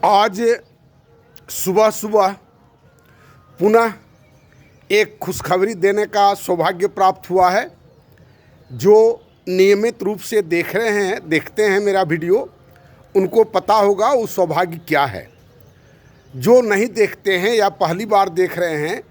आज सुबह सुबह पुनः एक खुशखबरी देने का सौभाग्य प्राप्त हुआ है। जो नियमित रूप से देखते हैं मेरा वीडियो, उनको पता होगा वो सौभाग्य क्या है। जो नहीं देखते हैं या पहली बार देख रहे हैं,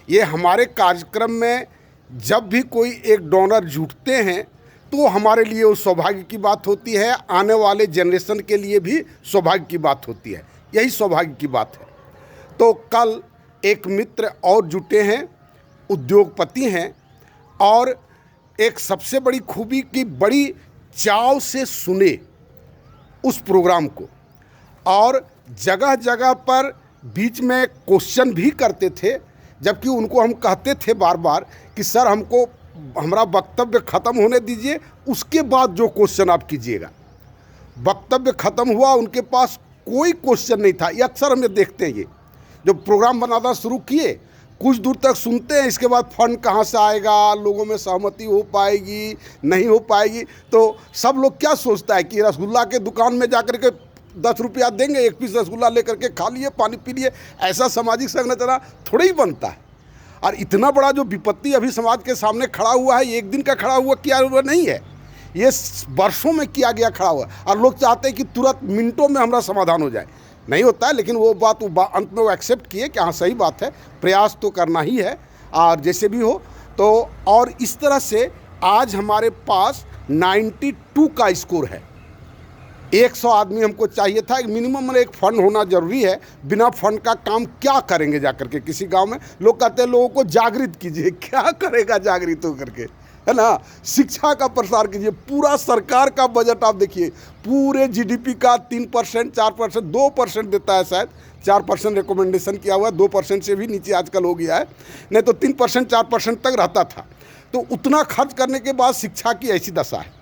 ये हमारे कार्यक्रम में जब भी कोई एक डोनर जुटते हैं तो हमारे लिए वो सौभाग्य की बात होती है, आने वाले जनरेशन के लिए भी सौभाग्य की बात होती है। यही सौभाग्य की बात है। तो कल एक मित्र और जुटे हैं, उद्योगपति हैं, और एक सबसे बड़ी खूबी की बड़ी चाव से सुने उस प्रोग्राम को, और जगह जगह पर बीच में क्वेश्चन भी करते थे, जबकि उनको हम कहते थे बार बार कि सर हमको हमारा वक्तव्य ख़त्म होने दीजिए, उसके बाद जो क्वेश्चन आप कीजिएगा। वक्तव्य ख़त्म हुआ, उनके पास कोई क्वेश्चन नहीं था। ये अक्सर हमें देखते हैं, ये जो प्रोग्राम बनाना शुरू किए कुछ दूर तक सुनते हैं, इसके बाद फंड कहाँ से आएगा, लोगों में सहमति हो पाएगी नहीं हो पाएगी। तो सब लोग क्या सोचता है कि रसगुल्ला के दुकान में जाकर के 10 रुपया देंगे, एक पीस रसगुल्ला लेकर के खा लिए, पानी पी लिए। ऐसा सामाजिक संरचना थोड़ा ही बनता है। और इतना बड़ा जो विपत्ति अभी समाज के सामने खड़ा हुआ है, एक दिन का खड़ा हुआ किया हुआ नहीं है, ये वर्षों में किया गया खड़ा हुआ। और लोग चाहते हैं कि तुरंत मिनटों में हमारा समाधान हो जाए। नहीं होता है, लेकिन वो बात अंत में वो एक्सेप्ट किए कि हाँ सही बात है, प्रयास तो करना ही है और जैसे भी हो। तो और इस तरह से आज हमारे पास 92 का स्कोर है। 100 आदमी हमको चाहिए था। मिनिमम एक फंड होना जरूरी है। बिना फंड का काम क्या करेंगे जाकर के किसी गांव में। लोग कहते हैं लोगों को जागृत कीजिए। क्या करेगा जागृत होकर के, है ना। शिक्षा का प्रसार कीजिए। पूरा सरकार का बजट आप देखिए, पूरे जीडीपी का 3%, 4%, 2% देता है। शायद 4% रिकमेंडेशन किया हुआ है, 2% से भी नीचे आजकल हो गया है। नहीं तो 3%, 4% तक रहता था। तो उतना खर्च करने के बाद शिक्षा की ऐसी दशा है।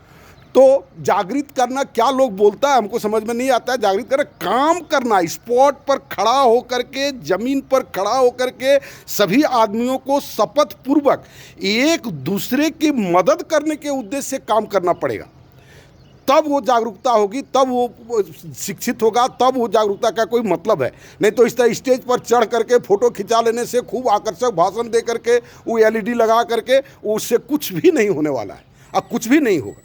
तो जागृत करना, क्या लोग बोलता है हमको समझ में नहीं आता है। जागृत करना, काम करना, स्पॉट पर खड़ा होकर के, जमीन पर खड़ा होकर के सभी आदमियों को शपथ पूर्वक एक दूसरे की मदद करने के उद्देश्य से काम करना पड़ेगा। तब वो जागरूकता होगी, तब वो शिक्षित होगा, तब वो जागरूकता का कोई मतलब है। नहीं तो इस तरह स्टेज पर चढ़ करके फ़ोटो खिंचा लेने से, खूब आकर्षक भाषण दे करके, वो LED लगा करके, उससे कुछ भी नहीं होने वाला है और कुछ भी नहीं होगा।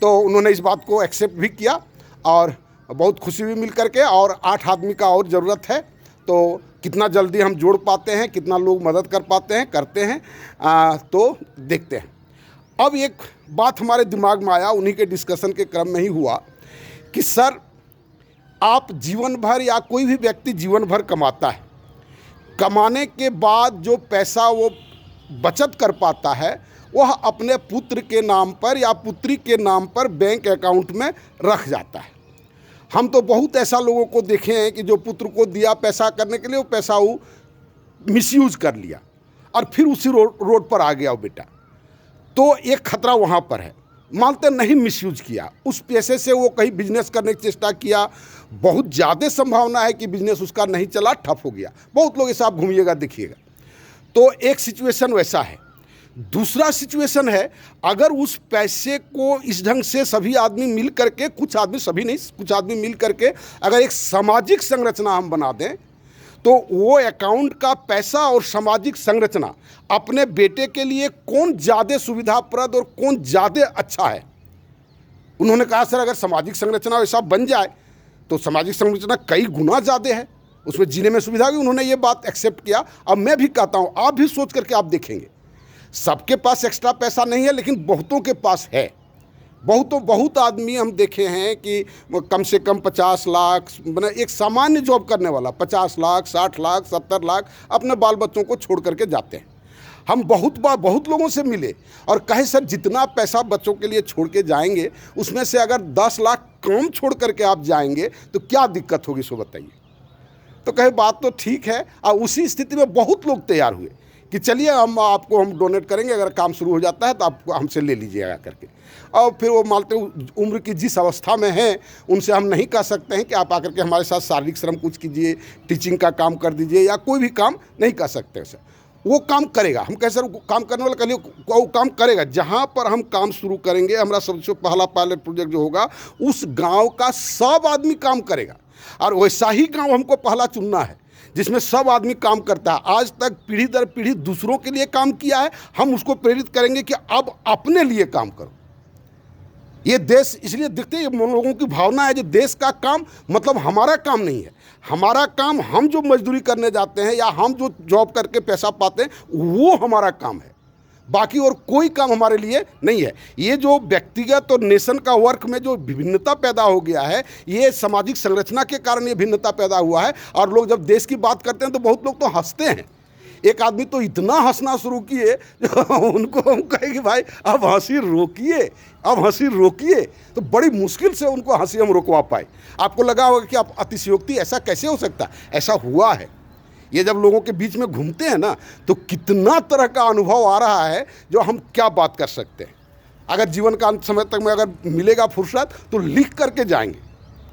तो उन्होंने इस बात को एक्सेप्ट भी किया और बहुत खुशी भी मिल करके। और 8 आदमी का और ज़रूरत है। तो कितना जल्दी हम जोड़ पाते हैं, कितना लोग मदद कर पाते हैं, करते हैं, तो देखते हैं। अब एक बात हमारे दिमाग में आया, उन्हीं के डिस्कशन के क्रम में ही हुआ कि सर आप जीवन भर, या कोई भी व्यक्ति जीवन भर कमाता है, कमाने के बाद जो पैसा वो बचत कर पाता है, वह अपने पुत्र के नाम पर या पुत्री के नाम पर बैंक अकाउंट में रख जाता है। हम तो बहुत ऐसा लोगों को देखे हैं कि जो पुत्र को दिया पैसा करने के लिए, वो पैसा वो मिसयूज कर लिया और फिर उसी रोड पर आ गया वो बेटा। तो एक खतरा वहाँ पर है। मानते नहीं मिसयूज किया, उस पैसे से वो कहीं बिजनेस करने की चेष्टा किया, बहुत ज़्यादा संभावना है कि बिजनेस उसका नहीं चला, ठप हो गया। बहुत लोग ऐसा, आप घूमिएगा देखिएगा। तो एक सिचुएशन वैसा है। दूसरा सिचुएशन है, अगर उस पैसे को इस ढंग से सभी आदमी मिल करके, कुछ आदमी, सभी नहीं, कुछ आदमी मिल करके अगर एक सामाजिक संरचना हम बना दें, तो वो अकाउंट का पैसा और सामाजिक संरचना अपने बेटे के लिए कौन ज़्यादा सुविधाप्रद और कौन ज़्यादा अच्छा है। उन्होंने कहा सर अगर सामाजिक संरचना वैसा बन जाए तो सामाजिक संरचना कई गुना ज़्यादा है, उसमें जीने में सुविधा होगी। उन्होंने ये बात एक्सेप्ट किया। अब मैं भी कहता हूँ, आप भी सोच करके आप देखेंगे, सबके पास एक्स्ट्रा पैसा नहीं है, लेकिन बहुतों के पास है। बहुत आदमी हम देखे हैं कि कम से कम 50 लाख, मतलब एक सामान्य जॉब करने वाला 50 लाख, 60 लाख, 70 लाख अपने बाल बच्चों को छोड़ करके जाते हैं। हम बहुत लोगों से मिले और कहे सर जितना पैसा बच्चों के लिए छोड़ के जाएंगे, उसमें से अगर 10 लाख कम छोड़ करके आप जाएंगे तो क्या दिक्कत होगी, सो बताइए। तो कहे बात तो ठीक है। और उसी स्थिति में बहुत लोग तैयार हुए कि चलिए हम डोनेट करेंगे, अगर काम शुरू हो जाता है तो आप हमसे ले लीजिएगा करके। और फिर वो मानते उम्र की जिस अवस्था में हैं, उनसे हम नहीं कह सकते हैं कि आप आकर के हमारे साथ शारीरिक श्रम कुछ कीजिए, टीचिंग का काम कर दीजिए, या कोई भी काम नहीं कर सकते सर। वो काम करेगा। हम कह सर काम करने वाला कल वो काम करेगा। जहाँ पर हम काम शुरू करेंगे, हमारा सबसे पहला पायलट प्रोजेक्ट जो होगा, उस गांव का सब आदमी काम करेगा। और वैसा ही गांव हमको पहला चुनना है जिसमें सब आदमी काम करता है। आज तक पीढ़ी दर पीढ़ी दूसरों के लिए काम किया है, हम उसको प्रेरित करेंगे कि अब अपने लिए काम करो। ये देश इसलिए दिखते हैं, लोगों की भावना है जो देश का काम मतलब हमारा काम नहीं है। हमारा काम, हम जो मजदूरी करने जाते हैं या हम जो जॉब करके पैसा पाते हैं वो हमारा काम है, बाकी और कोई काम हमारे लिए नहीं है। ये जो व्यक्तिगत और नेशन का वर्क में जो विभिन्नता पैदा हो गया है, ये सामाजिक संरचना के कारण ये भिन्नता पैदा हुआ है। और लोग जब देश की बात करते हैं तो बहुत लोग तो हंसते हैं। एक आदमी तो इतना हंसना शुरू किए उनको हम कहे कि भाई अब हंसी रोकिए, अब हंसी रोकिए, तो बड़ी मुश्किल से उनको हंसी हम रोकवा पाए। आपको लगा होगा कि आप अतिशयोक्ति, ऐसा कैसे हो सकता है? ऐसा हुआ है। ये जब लोगों के बीच में घूमते हैं ना तो कितना तरह का अनुभव आ रहा है जो हम क्या बात कर सकते हैं। अगर जीवन का अंत समय तक में अगर मिलेगा फुर्सत तो लिख करके जाएंगे,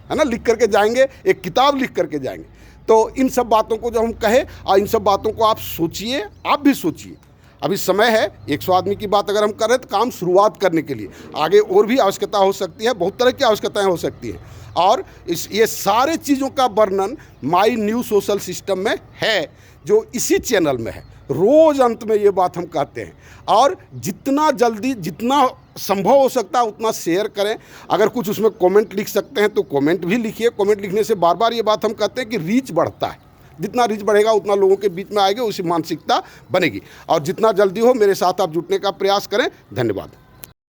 है ना, लिख करके जाएंगे, एक किताब लिख करके जाएंगे। तो इन सब बातों को जो हम कहें और इन सब बातों को आप सोचिए, आप भी सोचिए। अभी समय है, 100 आदमी की बात अगर हम करें तो काम शुरुआत करने के लिए, आगे और भी आवश्यकता हो सकती है, बहुत तरह की आवश्यकताएं हो सकती हैं। और ये सारे चीज़ों का वर्णन माई न्यू सोशल सिस्टम में है, जो इसी चैनल में है। रोज़ अंत में ये बात हम कहते हैं, और जितना जल्दी जितना संभव हो सकता है उतना शेयर करें। अगर कुछ उसमें कमेंट लिख सकते हैं तो कमेंट भी लिखिए। कमेंट लिखने से बार बार ये बात हम कहते हैं कि रीच बढ़ता है, जितना रीच बढ़ेगा उतना लोगों के बीच में आएगा, उसी मानसिकता बनेगी। और जितना जल्दी हो मेरे साथ आप जुटने का प्रयास करें। धन्यवाद।